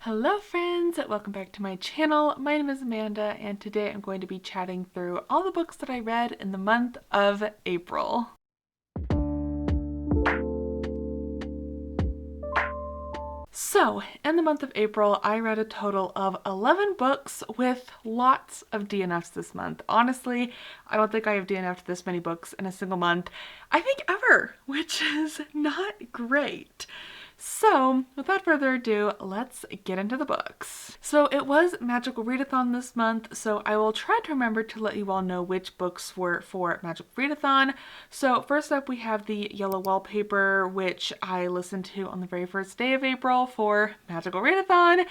Hello friends, welcome back to my channel. My name is Amanda and today I'm going to be chatting through all the books that I read in the month of April. So, in the month of April, I read a total of 11 books with lots of DNFs this month. Honestly, I don't think I have DNF'd this many books in a single month, I think ever, which is not great. So, without further ado, let's get into the books. So it was Magical Readathon this month, so I will try to remember to let you all know which books were for Magical Readathon. So first up we have the Yellow Wallpaper, which I listened to on the very first day of April for Magical Readathon,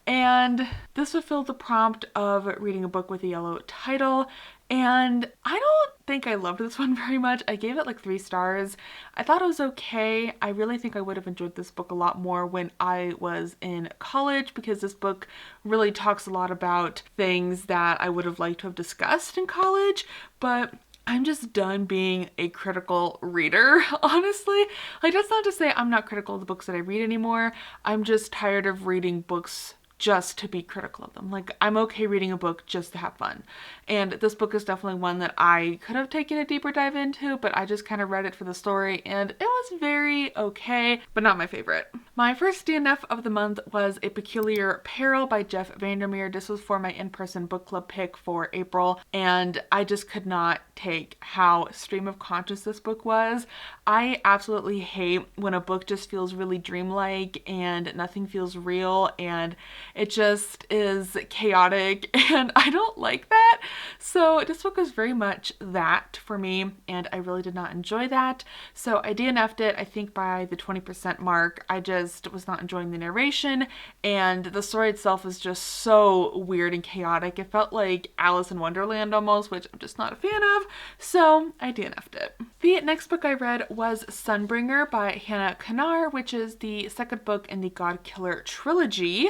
and this fulfilled the prompt of reading a book with a yellow title. And I don't think I loved this one very much. I gave it like 3 stars. I thought it was okay. I really think I would have enjoyed this book a lot more when I was in college, because this book really talks a lot about things that I would have liked to have discussed in college, but I'm just done being a critical reader, honestly. Like, that's not to say I'm not critical of the books that I read anymore. I'm just tired of reading books just to be critical of them. Like, I'm okay reading a book just to have fun. And this book is definitely one that I could have taken a deeper dive into, but I just kind of read it for the story and it was very okay, but not my favorite. My first DNF of the month was A Peculiar Peril by Jeff Vandermeer. This was for my in-person book club pick for April, and I just could not take how stream of conscious this book was. I absolutely hate when a book just feels really dreamlike and nothing feels real and it just is chaotic, and I don't like that. So this book was very much that for me, and I really did not enjoy that. So I DNF'd it, I think by the 20% mark. I just was not enjoying the narration, and the story itself was just so weird and chaotic. It felt like Alice in Wonderland almost, which I'm just not a fan of, so I DNF'd it. The next book I read was Sunbringer by Hannah Kanar, which is the second book in the God Killer trilogy.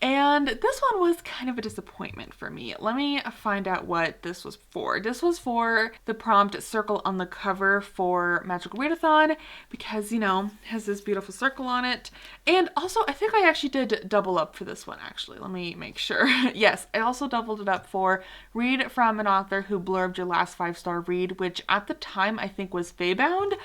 And this one was kind of a disappointment for me. Let me find out what this was for. This was for the prompt circle on the cover for Magical Readathon because, you know, it has this beautiful circle on it. And also, I think I actually did double up for this one, actually. Let me make sure. Yes, I also doubled it up for read from an author who blurbed your last 5-star read, which at the time I think was Feybound.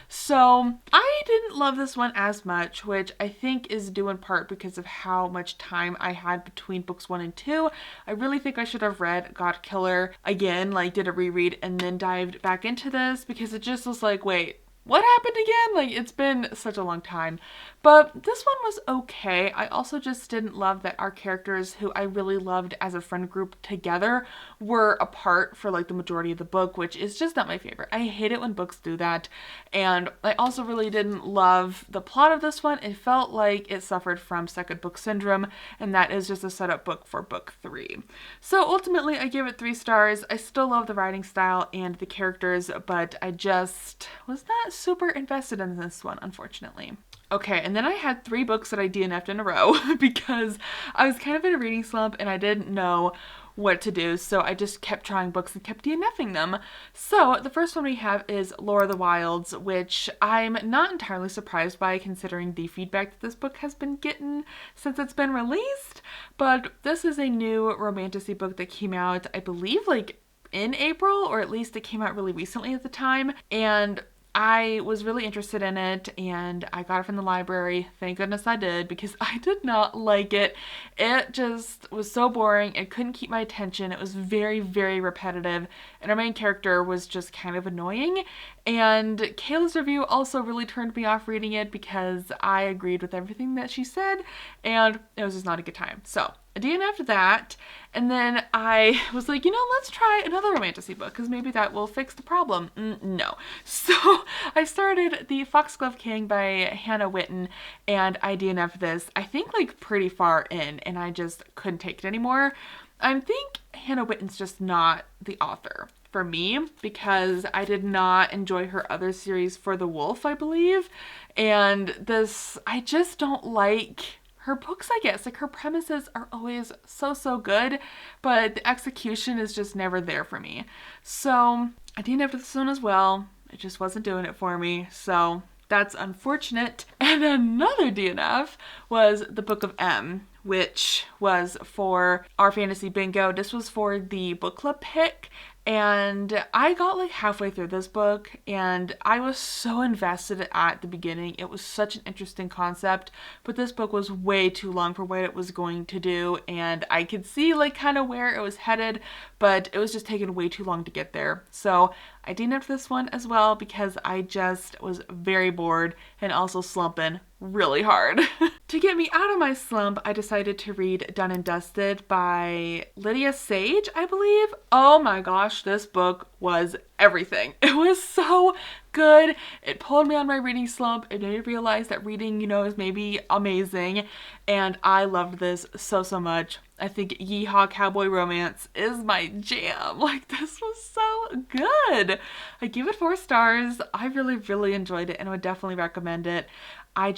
So I didn't love this one as much, which I think is due in part because of how much time I had between books 1 and 2. I really think I should have read God Killer again, like did a reread and then dived back into this, because it just was like, wait, what happened again? Like, it's been such a long time. But this one was okay. I also just didn't love that our characters, who I really loved as a friend group together, were apart for like the majority of the book, which is just not my favorite. I hate it when books do that. And I also really didn't love the plot of this one. It felt like it suffered from second book syndrome, and that is just a setup book for book 3. So ultimately I gave it 3 stars. I still love the writing style and the characters, but I just was not super invested in this one, unfortunately. Okay, and then I had 3 books that I DNF'd in a row because I was kind of in a reading slump and I didn't know what to do, so I just kept trying books and kept DNFing them. So the first one we have is Laura the Wilds, which I'm not entirely surprised by considering the feedback that this book has been getting since it's been released, but this is a new romantasy book that came out, I believe, like in April, or at least it came out really recently at the time, and I was really interested in it and I got it from the library. Thank goodness I did, because I did not like it. It just was so boring. It couldn't keep my attention. It was very, very repetitive, and our main character was just kind of annoying. And Kayla's review also really turned me off reading it because I agreed with everything that she said and it was just not a good time. So I DNF'd that, and then I was like, you know, let's try another romantasy book because maybe that will fix the problem. No. So I started The Foxglove King by Hannah Witten, and I DNF'd this, I think, like pretty far in, and I just couldn't take it anymore. I think Hannah Witten's just not the author for me, because I did not enjoy her other series, For the Wolf, I believe, and this, I just don't like her books, I guess. Like, her premises are always so good, but the execution is just never there for me. So I DNF'd this one as well. It just wasn't doing it for me, so that's unfortunate. And another DNF was The Book of M, which was for our fantasy bingo. This was for the book club pick. And I got like halfway through this book and I was so invested at the beginning. It was such an interesting concept, but this book was way too long for what it was going to do. And I could see like kind of where it was headed, but it was just taking way too long to get there. So I DNF'd this one as well because I just was very bored and also slumping really hard. To get me out of my slump, I decided to read Done and Dusted by Lydia Sage, I believe. Oh my gosh, this book was everything. It was so good. It pulled me on my reading slump. It made me realize that reading, is maybe amazing. And I loved this so much. I think Yeehaw Cowboy Romance is my jam. Like, this was so good. I give it 4 stars. I really enjoyed it and I would definitely recommend it. I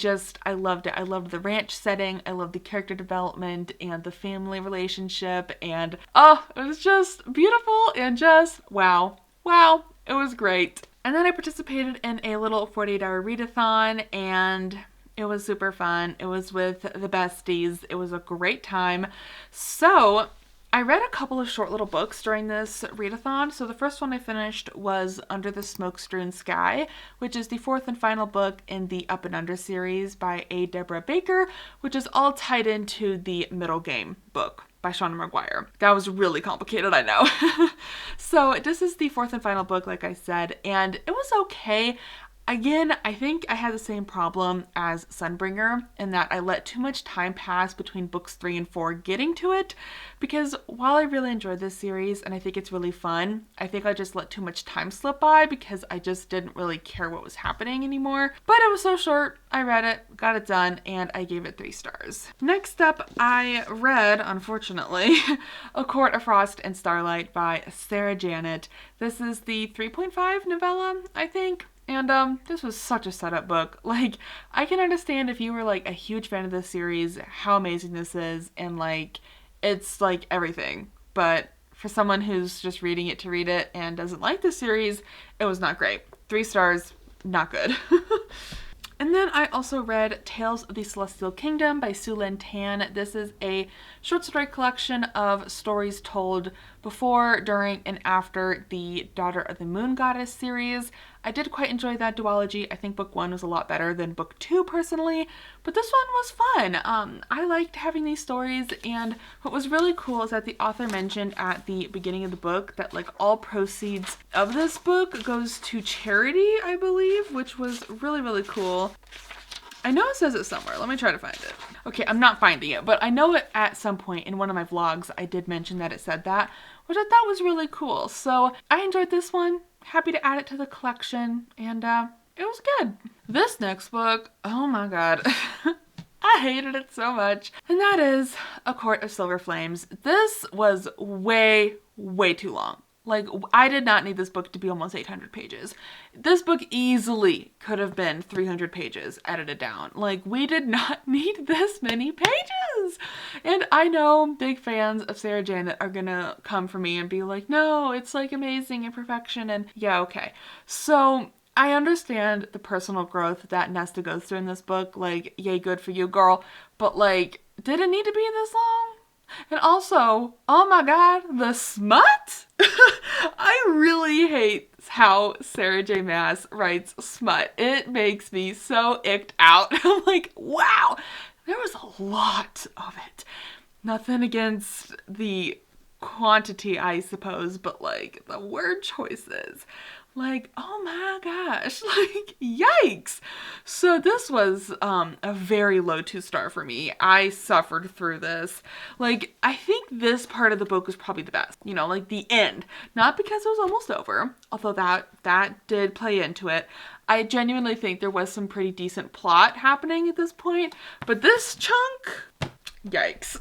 loved it. I loved the ranch setting. I loved the character development and the family relationship. And it was just beautiful and just wow. Wow, it was great. And then I participated in a little 48-hour readathon and it was super fun. It was with the besties. It was a great time. So I read a couple of short little books during this readathon. So the first one I finished was Under the Smoke-Strewn Sky, which is the 4th and final book in the Up and Under series by A. Deborah Baker, which is all tied into the Middle Game book by Shauna Maguire. That was really complicated, I know. So this is the 4th and final book, like I said, and it was okay. Again, I think I had the same problem as Sunbringer in that I let too much time pass between books 3 and 4 getting to it, because while I really enjoyed this series and I think it's really fun, I think I just let too much time slip by because I just didn't really care what was happening anymore. But it was so short, I read it, got it done, and I gave it 3 stars. Next up, I read, unfortunately, A Court of Frost and Starlight by Sarah Janet. This is the 3.5 novella, I think. And this was such a setup book. Like, I can understand if you were like a huge fan of this series, how amazing this is, and like, it's like everything. But for someone who's just reading it to read it and doesn't like the series, it was not great. 3 stars, not good. And then I also read Tales of the Celestial Kingdom by Sue Lynn Tan. This is a short story collection of stories told before, during, and after the Daughter of the Moon Goddess series. I did quite enjoy that duology. I think book 1 was a lot better than book 2 personally, but this one was fun. I liked having these stories, and what was really cool is that the author mentioned at the beginning of the book that like all proceeds of this book goes to charity, I believe, which was really cool. I know it says it somewhere. Let me try to find it. Okay, I'm not finding it, but I know it at some point in one of my vlogs I did mention that it said that, which I thought was really cool. So I enjoyed this one. Happy to add it to the collection, and it was good. This next book, oh my god. I hated it so much. And that is A Court of Silver Flames. This was way too long. Like, I did not need this book to be almost 800 pages. This book easily could have been 300 pages edited down. Like, we did not need this many pages. And I know big fans of Sarah Janet are gonna come for me and be like, no, it's like amazing and perfection. And yeah, okay. So I understand the personal growth that Nesta goes through in this book. Like, yay, good for you, girl. But like, did it need to be this long? And also, oh my god, the smut? I really hate how Sarah J. Maas writes smut. It makes me so icked out. I'm like, wow, there was a lot of it. Nothing against the quantity, I suppose, but like the word choices. Like, oh my gosh, like, yikes. So this was a very low 2-star for me. I suffered through this. Like, I think this part of the book was probably the best, like the end. Not because it was almost over, although that did play into it. I genuinely think there was some pretty decent plot happening at this point, but this chunk, yikes.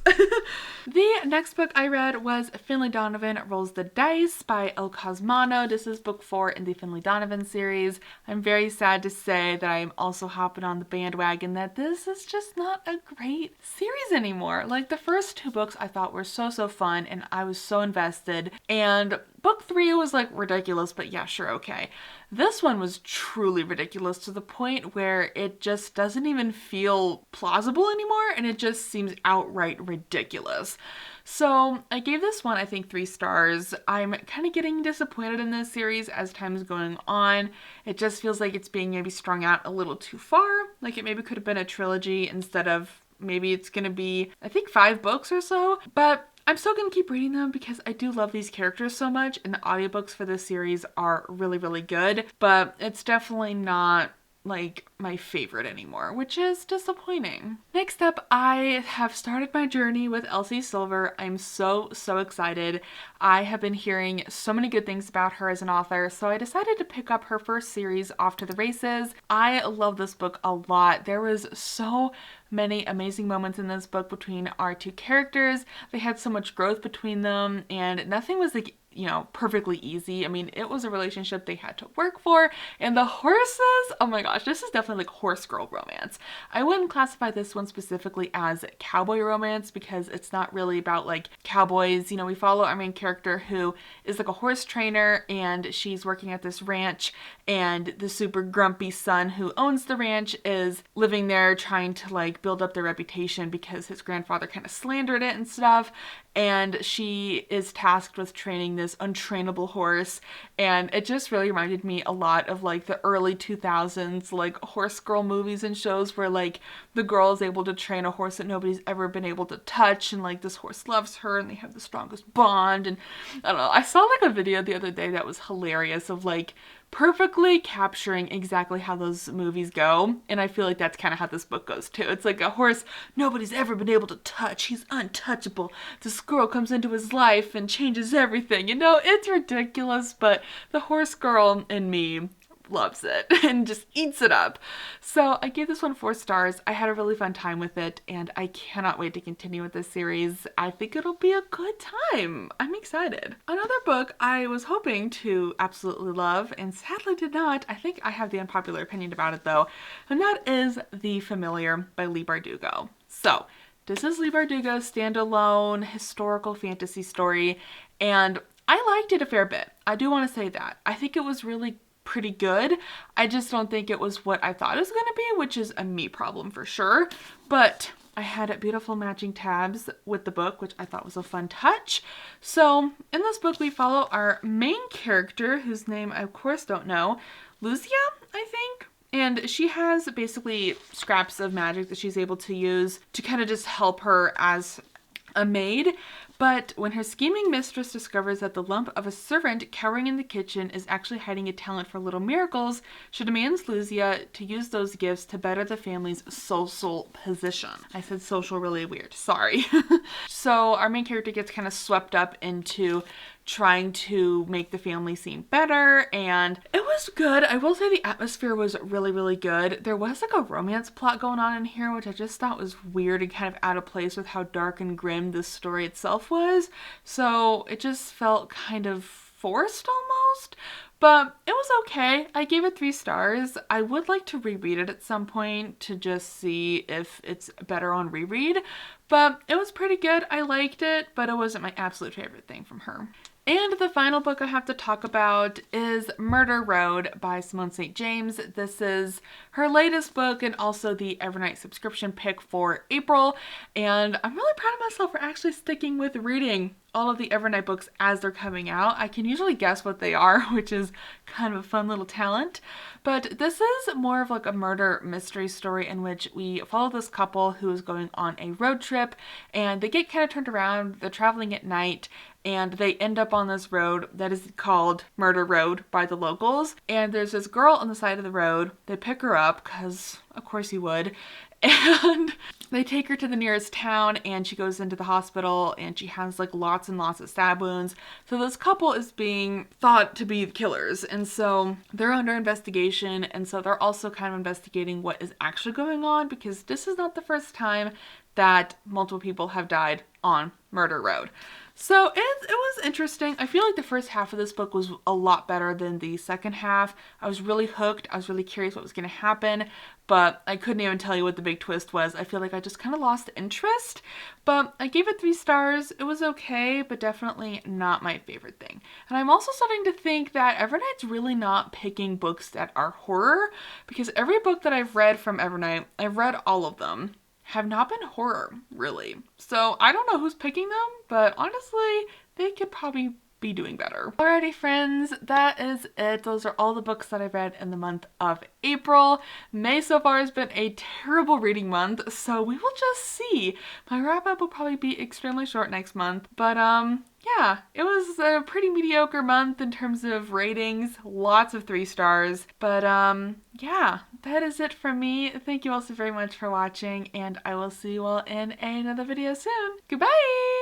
The next book I read was Finlay Donovan Rolls the Dice by El Cosmano. This is book 4 in the Finlay Donovan series. I'm very sad to say that I am also hopping on the bandwagon that this is just not a great series anymore. Like, the first 2 books I thought were so fun and I was so invested, and book 3 was like ridiculous, but yeah, sure, okay. This one was truly ridiculous to the point where it just doesn't even feel plausible anymore, and it just seems outright ridiculous. So I gave this one, I think, 3 stars. I'm kind of getting disappointed in this series as time is going on. It just feels like it's being maybe strung out a little too far. Like it maybe could have been a trilogy instead of maybe it's going to be, I think, 5 books or so. But I'm still going to keep reading them because I do love these characters so much, and the audiobooks for this series are really, really good. But it's definitely not like my favorite anymore, which is disappointing. Next up, I have started my journey with Elsie Silver. I'm so excited. I have been hearing so many good things about her as an author, so I decided to pick up her first series, Off to the Races. I love this book a lot. There was so many amazing moments in this book between our 2 characters. They had so much growth between them, and nothing was like, you know, perfectly easy. I mean, it was a relationship they had to work for, and the horses, oh my gosh, this is definitely like horse girl romance. I wouldn't classify this one specifically as cowboy romance because it's not really about like cowboys. You know, we follow our main character who is like a horse trainer, and she's working at this ranch, and the super grumpy son who owns the ranch is living there trying to like build up their reputation because his grandfather kind of slandered it and stuff. And she is tasked with training this untrainable horse, and it just really reminded me a lot of like the early 2000s like horse girl movies and shows where like the girl is able to train a horse that nobody's ever been able to touch, and like this horse loves her and they have the strongest bond. And I don't know, I saw like a video the other day that was hilarious of like perfectly capturing exactly how those movies go, and I feel like that's kind of how this book goes too. It's like a horse nobody's ever been able to touch. He's untouchable. This girl comes into his life and changes everything. You know, it's ridiculous, but the horse girl in me loves it and just eats it up. So I gave this one 4 stars. I had a really fun time with it, and I cannot wait to continue with this series. I think it'll be a good time. I'm excited. Another book I was hoping to absolutely love and sadly did not. I think I have the unpopular opinion about it though, and that is The Familiar by Leigh Bardugo. So this is Leigh Bardugo's standalone historical fantasy story, and I liked it a fair bit. I do want to say that. I think it was really pretty good. I just don't think it was what I thought it was going to be, which is a me problem for sure. But I had beautiful matching tabs with the book, which I thought was a fun touch. So in this book, we follow our main character, whose name I of course don't know, Lucia, I think. And she has basically scraps of magic that she's able to use to kind of just help her as a maid. But when her scheming mistress discovers that the lump of a servant cowering in the kitchen is actually hiding a talent for little miracles, she demands Lucia to use those gifts to better the family's social position. I said social really weird, sorry. So our main character gets kind of swept up into trying to make the family seem better, and it was good. I will say the atmosphere was really, really good. There was like a romance plot going on in here, which I just thought was weird and kind of out of place with how dark and grim this story itself was. So it just felt kind of forced almost, but it was okay. I gave it 3 stars. I would like to reread it at some point to just see if it's better on reread, but it was pretty good. I liked it, but it wasn't my absolute favorite thing from her. And the final book I have to talk about is Murder Road by Simone St. James. This is her latest book and also the Evernight subscription pick for April. And I'm really proud of myself for actually sticking with reading all of the Evernight books as they're coming out. I can usually guess what they are, which is kind of a fun little talent. But this is more of like a murder mystery story in which we follow this couple who is going on a road trip, and they get kind of turned around. They're traveling at night, and they end up on this road that is called Murder Road by the locals. And there's this girl on the side of the road. They pick her up, because of course you would. And they take her to the nearest town, and she goes into the hospital, and she has like lots and lots of stab wounds. So this couple is being thought to be the killers, and so they're under investigation, and so they're also kind of investigating what is actually going on, because this is not the first time that multiple people have died on Murder Road. So it was interesting. I feel like the first half of this book was a lot better than the second half. I was really hooked. I was really curious what was going to happen, but I couldn't even tell you what the big twist was. I feel like I just kind of lost interest, but I gave it 3 stars. It was okay, but definitely not my favorite thing. And I'm also starting to think that Evernight's really not picking books that are horror, because every book that I've read from Evernight, I've read all of them, have not been horror, really. So I don't know who's picking them, but honestly, they could probably be doing better. Alrighty friends, that is it. Those are all the books that I read in the month of April. May so far has been a terrible reading month, so we will just see. My wrap up will probably be extremely short next month, but yeah, it was a pretty mediocre month in terms of ratings, lots of 3 stars, but yeah, that is it from me. Thank you all so very much for watching, and I will see you all in another video soon. Goodbye!